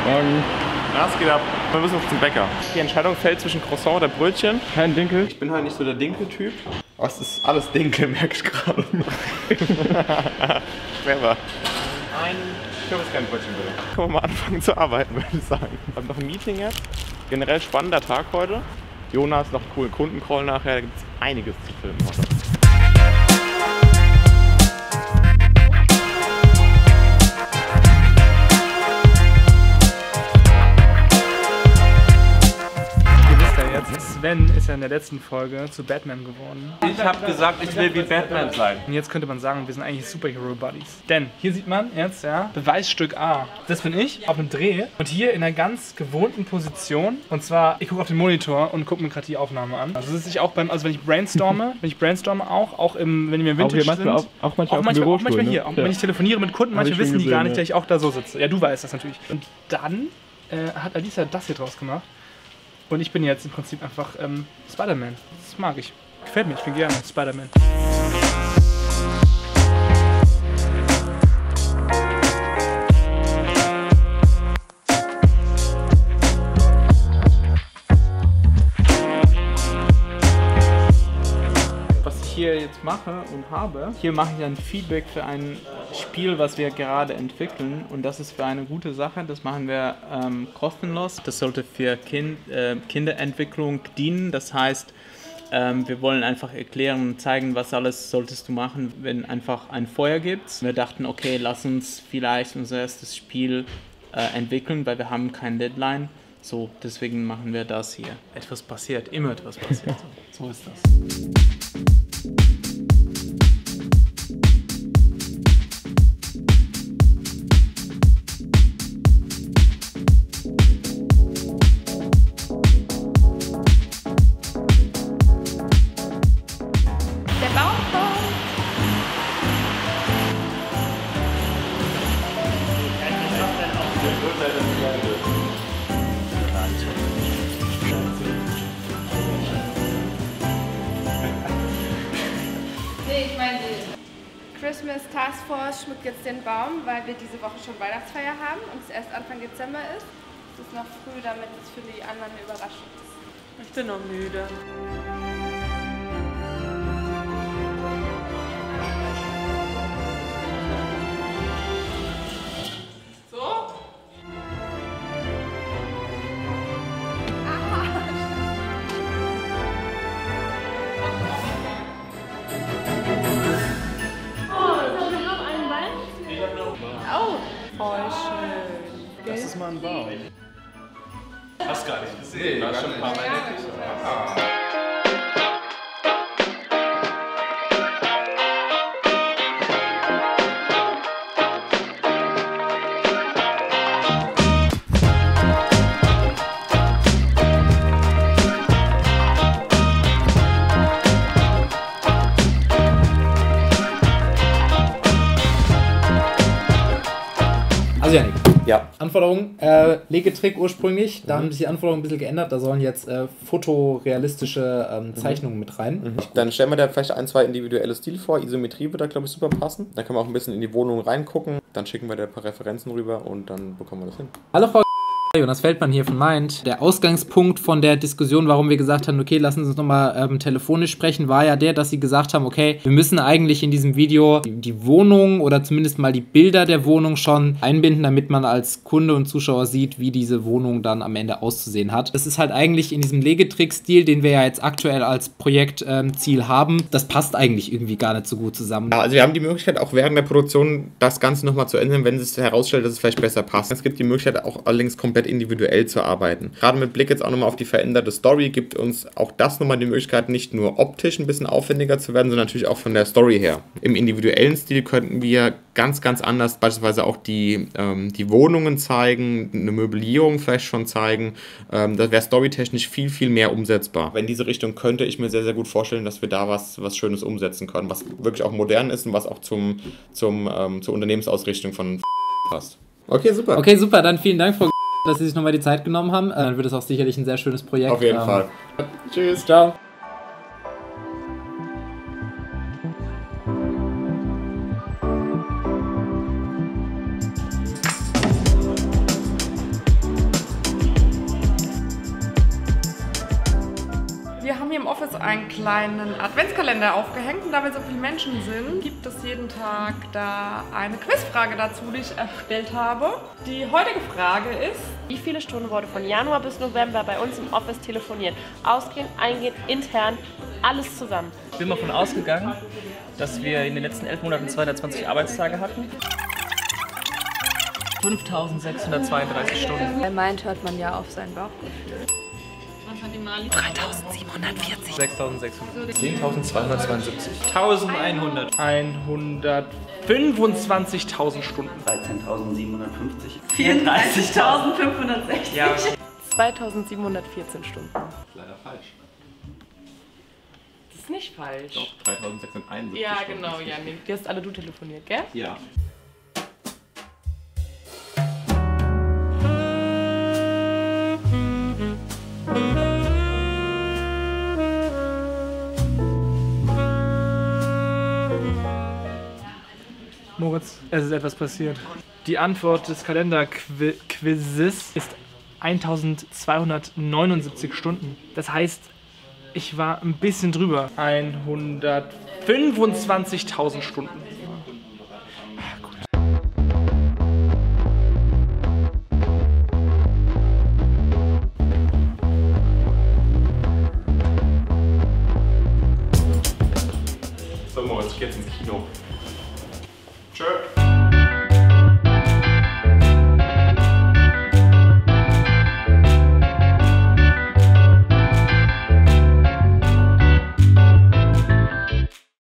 Morgen. Na, es geht ab. Wir müssen noch zum Bäcker. Die Entscheidung fällt zwischen Croissant oder Brötchen. Kein Dinkel. Ich bin halt nicht so der Dinkel-Typ. Aber es ist alles Dinkel, merke ich gerade. Clever. Ein Kürbiskernbrötchen bitte. Können wir mal anfangen zu arbeiten, würde ich sagen. Ich habe noch ein Meeting jetzt. Generell spannender Tag heute. Jonas noch einen coolen Kundencall nachher. Da gibt es einiges zu filmen heute. Sven ist ja in der letzten Folge zu Batman geworden. Ich habe gesagt, ich will wie Batman sein. Und jetzt könnte man sagen, wir sind eigentlich Superhero-Buddies. Denn hier sieht man jetzt, ja, Beweisstück A. Das bin ich auf einem Dreh und hier in einer ganz gewohnten Position. Und zwar, ich gucke auf den Monitor und gucke mir gerade die Aufnahme an. Also das ist auch beim, also wenn ich brainstorme, auch im, wenn wir im Vintage sind. Auch manchmal hier. Auch wenn ich telefoniere mit Kunden, manchmal wissen die gar nicht, dass ich auch da so sitze. Ja, du weißt das natürlich. Und dann hat Alisa das hier draus gemacht. Und ich bin jetzt im Prinzip einfach Spider-Man. Das mag ich. Gefällt mir, ich bin gerne Spider-Man. Was ich hier jetzt mache und habe, hier mache ich ein Feedback für ein Spiel, was wir gerade entwickeln. Und das ist für eine gute Sache. Das machen wir kostenlos. Das sollte für Kinderentwicklung dienen. Das heißt, wir wollen einfach erklären und zeigen, was alles solltest du machen, wenn einfach ein Feuer gibt. Wir dachten, okay, lass uns vielleicht unser erstes Spiel entwickeln, weil wir haben kein Deadline. So, deswegen machen wir das hier. Etwas passiert, immer etwas passiert. So ist das. Nee, ich meine, die Christmas Task Force schmückt jetzt den Baum, weil wir diese Woche schon Weihnachtsfeier haben und es erst Anfang Dezember ist. Es ist noch früh, damit es für die anderen eine Überraschung ist. Ich bin noch müde. Voll schön. Das ist mal ein Baum. Hast gar nicht gesehen. Nee, war schon ein paar Mal in der Küche. Also Janik, ja. Anforderungen, Legetrick ursprünglich, da haben sich die Anforderungen ein bisschen geändert, da sollen jetzt fotorealistische Zeichnungen mit rein. Dann stellen wir da vielleicht ein, zwei individuelle Stile vor, Isometrie wird da glaube ich super passen. Dann können wir auch ein bisschen in die Wohnung reingucken, dann schicken wir da ein paar Referenzen rüber und dann bekommen wir das hin. Hallo Frau Jonas Feldmann hier von Mind. Der Ausgangspunkt von der Diskussion, warum wir gesagt haben, okay, lassen Sie uns nochmal telefonisch sprechen, war ja der, dass Sie gesagt haben, okay, wir müssen eigentlich in diesem Video die Wohnung oder zumindest mal die Bilder der Wohnung schon einbinden, damit man als Kunde und Zuschauer sieht, wie diese Wohnung dann am Ende auszusehen hat. Das ist halt eigentlich in diesem Legetrick-Stil, den wir ja jetzt aktuell als Projektziel haben, das passt eigentlich irgendwie gar nicht so gut zusammen. Ja, also wir haben die Möglichkeit, auch während der Produktion das Ganze nochmal zu ändern, wenn es herausstellt, dass es vielleicht besser passt. Es gibt die Möglichkeit, auch allerdings komplett individuell zu arbeiten. Gerade mit Blick jetzt auch nochmal auf die veränderte Story gibt uns auch das nochmal die Möglichkeit, nicht nur optisch ein bisschen aufwendiger zu werden, sondern natürlich auch von der Story her. Im individuellen Stil könnten wir ganz, ganz anders beispielsweise auch die Wohnungen zeigen, eine Möblierung vielleicht schon zeigen. Das wäre storytechnisch viel, viel mehr umsetzbar. In diese Richtung könnte ich mir sehr, sehr gut vorstellen, dass wir da was Schönes umsetzen können, was wirklich auch modern ist und was auch zur Unternehmensausrichtung von passt. Okay, super. Okay, super. Dann vielen Dank, Frau dass Sie sich nochmal die Zeit genommen haben. Dann wird es auch sicherlich ein sehr schönes Projekt. Auf jeden Fall. Tschüss. Ciao. einen kleinen Adventskalender aufgehängt und da wir so viele Menschen sind, gibt es jeden Tag da eine Quizfrage dazu, die ich erstellt habe. Die heutige Frage ist: Wie viele Stunden wurde von Januar bis November bei uns im Office telefoniert? Ausgehen, eingehen, intern, alles zusammen. Ich bin mal davon ausgegangen, dass wir in den letzten 11 Monaten 220 Arbeitstage hatten. 5.632 Stunden. Wer meint, hört man ja auf sein Bauchgefühl. 3740. 6.600. 10.272. 1100. 125.000 Stunden. 13.750. 34.560. Ja. 2.714 Stunden. Leider falsch. Das ist nicht falsch. Doch, 3.671. Ja, genau, Janik. Die hast alle du telefoniert, gell? Ja. Moritz, es ist etwas passiert. Die Antwort des Kalenderquizzes ist 1279 Stunden. Das heißt, ich war ein bisschen drüber. 125.000 Stunden. So Moritz, ich geh jetzt ins Kino. Tschö.